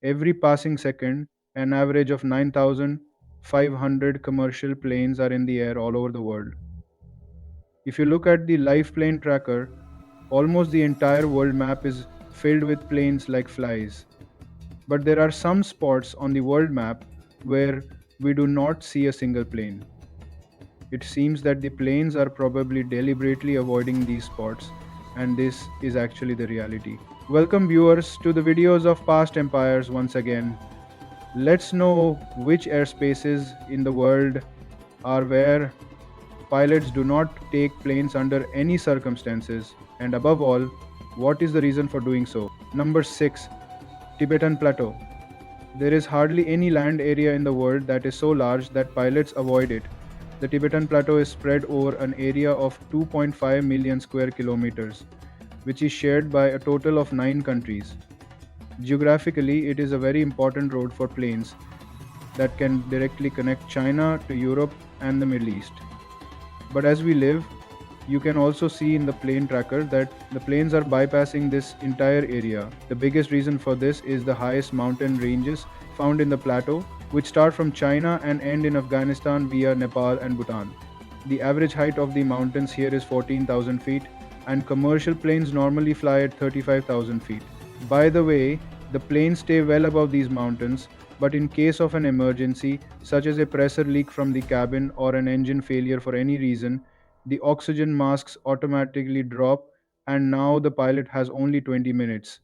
Every passing second, an average of 9,500 commercial planes are in the air all over the world. If you look at the live plane tracker, almost the entire world map is filled with planes like flies. But there are some spots on the world map where we do not see a single plane. It seems that the planes are probably deliberately avoiding these spots, and this is actually the reality. Welcome, viewers, to the videos of past empires once again. Let's know which airspaces in the world are where pilots do not take planes under any circumstances, and above all, what is the reason for doing so? Number 6. Tibetan Plateau. There is hardly any land area in the world that is so large that pilots avoid it. The Tibetan Plateau is spread over an area of 2.5 million square kilometers, which is shared by a total of 9 countries. Geographically, it is a very important road for planes that can directly connect China to Europe and the Middle East. But as we live, you can also see in the plane tracker that the planes are bypassing this entire area. The biggest reason for this is the highest mountain ranges found in the plateau, which start from China and end in Afghanistan via Nepal and Bhutan. The average height of the mountains here is 14,000 feet, and commercial planes normally fly at 35,000 feet. By the way, the planes stay well above these mountains, but in case of an emergency, such as a pressure leak from the cabin or an engine failure for any reason, the oxygen masks automatically drop, and now the pilot has only 20 minutes.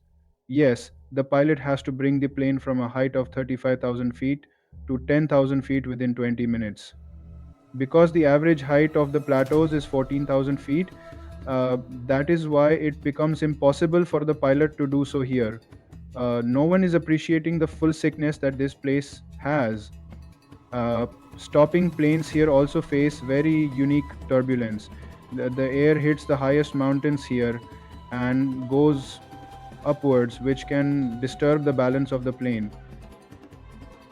Yes, the pilot has to bring the plane from a height of 35,000 feet to 10,000 feet within 20 minutes. Because the average height of the plateaus is 14,000 feet, that is why it becomes impossible for the pilot to do so here. No one is appreciating the full sickness that this place has. Uh, Stopping planes here also face very unique turbulence. The air hits the highest mountains here and goes upwards, which can disturb the balance of the plane.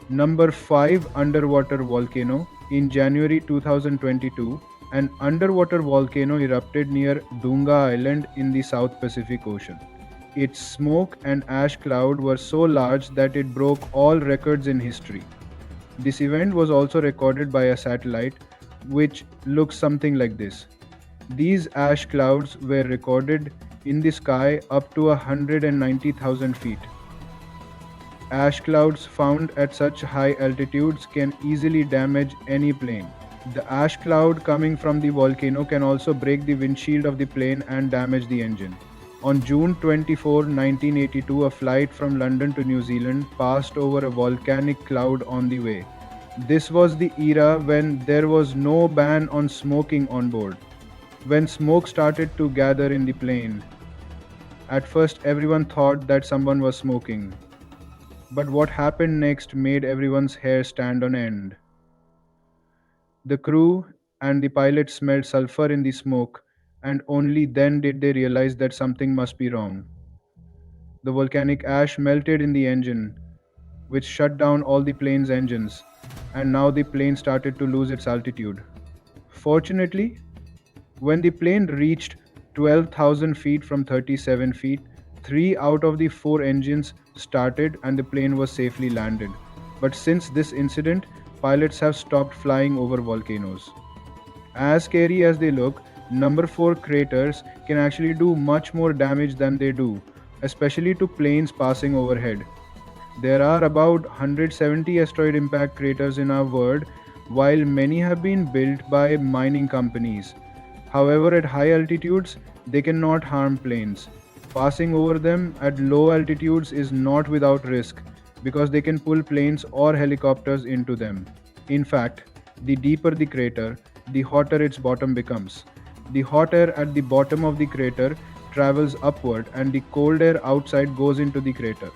Number 5. Underwater volcano. In January 2022, an underwater volcano erupted near Dunga Island in the South Pacific Ocean. Its smoke and ash cloud were so large that it broke all records in history. This event was also recorded by a satellite, which looks something like this. These ash clouds were recorded in the sky up to 190,000 feet. Ash clouds found at such high altitudes can easily damage any plane. The ash cloud coming from the volcano can also break the windshield of the plane and damage the engine. On June 24, 1982, a flight from London to New Zealand passed over a volcanic cloud on the way. This was the era when there was no ban on smoking on board. When smoke started to gather in the plane, at first everyone thought that someone was smoking. But what happened next made everyone's hair stand on end. The crew and the pilot smelled sulfur in the smoke, and only then did they realize that something must be wrong. The volcanic ash melted in the engine, which shut down all the plane's engines, and now the plane started to lose its altitude. Fortunately, when the plane reached 12,000 feet from 37 feet, 3 out of the 4 engines started and the plane was safely landed. But since this incident, pilots have stopped flying over volcanoes. As scary as they look, number 4 craters can actually do much more damage than they do, especially to planes passing overhead. There are about 170 asteroid impact craters in our world, while many have been built by mining companies. However, at high altitudes, they cannot harm planes. Passing over them at low altitudes is not without risk because they can pull planes or helicopters into them. In fact, the deeper the crater, the hotter its bottom becomes. The hot air at the bottom of the crater travels upward and the cold air outside goes into the crater.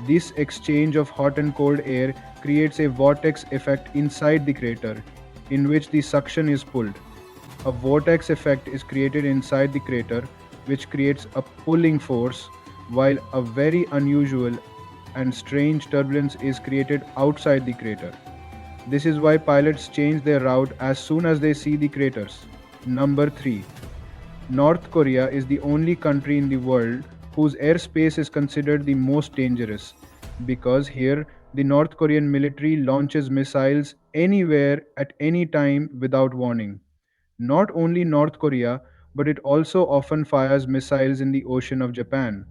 This exchange of hot and cold air creates a vortex effect inside the crater, in which the suction is pulled. A vortex effect is created inside the crater, which creates a pulling force, while a very unusual and strange turbulence is created outside the crater. This is why pilots change their route as soon as they see the craters. Number 3. North Korea is the only country in the world whose airspace is considered the most dangerous. because here the North Korean military launches missiles anywhere at any time without warning. Not only North Korea, but it also often fires missiles in the ocean of Japan.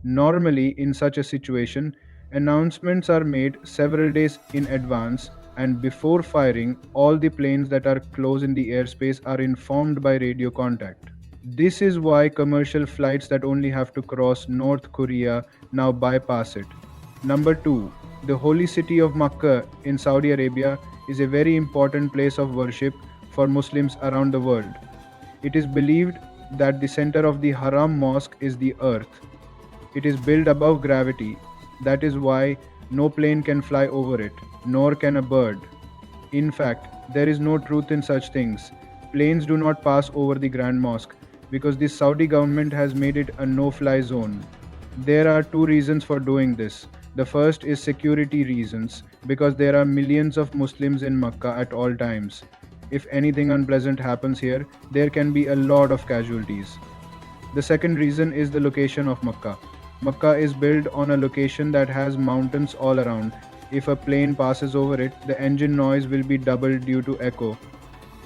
Normally, in such a situation, announcements are made several days in advance, and before firing, all the planes that are close in the airspace are informed by radio contact. This is why commercial flights that only have to cross North Korea now bypass it. Number 2, the holy city of Makkah in Saudi Arabia is a very important place of worship for Muslims around the world. It is believed that the center of the Haram mosque is the earth. It is built above gravity. That is why no plane can fly over it, nor can a bird. In fact, there is no truth in such things. Planes do not pass over the Grand Mosque because the Saudi government has made it a no fly zone. There are two reasons for doing this. The first is security reasons because there are millions of Muslims in Makkah at all times. If anything unpleasant happens here, there can be a lot of casualties. The second reason is the location of Makkah. Makkah is built on a location that has mountains all around. If a plane passes over it, the engine noise will be doubled due to echo,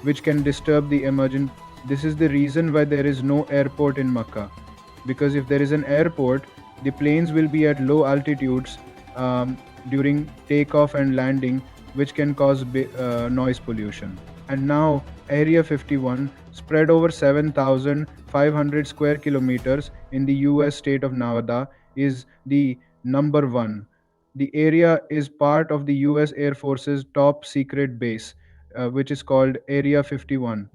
which can disturb the emergent. This is the reason why there is no airport in Makkah. Because if there is an airport, the planes will be at low altitudes during takeoff and landing, which can cause noise pollution. And now, Area 51, spread over 7,500 square kilometers in the US state of Nevada, is the number one. The area is part of the US Air Force's top secret base, which is called Area 51.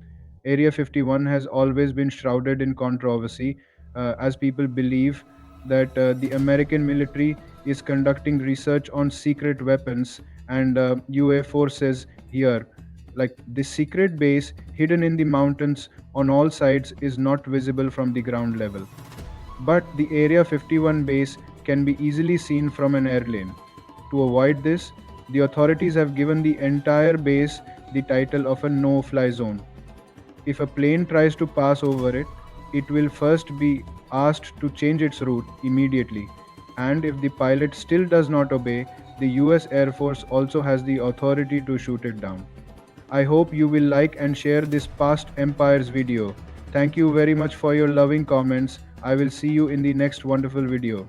Area 51 has always been shrouded in controversy as people believe that the American military is conducting research on secret weapons and UA forces here. Like this secret base hidden in the mountains on all sides is not visible from the ground level. But the Area 51 base can be easily seen from an airplane. To avoid this, the authorities have given the entire base the title of a no fly zone. If a plane tries to pass over it, it will first be asked to change its route immediately. And if the pilot still does not obey, the US Air Force also has the authority to shoot it down. I hope you will like and share this past empires video. Thank you very much for your loving comments. I will see you in the next wonderful video.